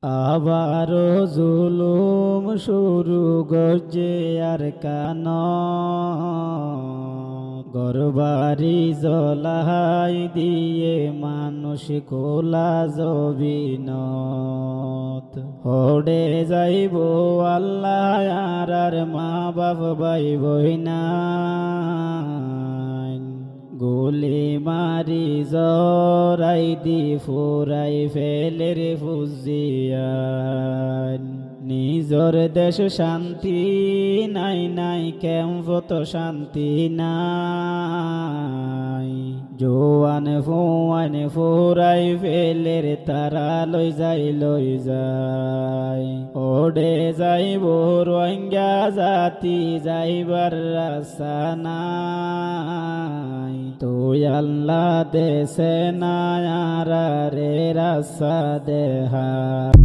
আবারো জুলুম শুরু গজে আর কান গরবারি জলাই দিয়ে মানুষ কোলা জবিনত হড়ে যাইব আল্লাহ আর মা বাপ ভাই বইনা গুলি মারি জরাই দি ফুরাই ফেলের ফুজিয়ান নিজর দেশ শান্তি নাই নাই কেমত শান্তি নাই জোয়ান ফুয়ান ফুরাই ফেলের তারা লই যায় ওডে যাইব রোহিঙ্গা জাতি যাইবার রাস্তা নাই তুই আল্লাহ দেশে না রে রাস্তা দেহা।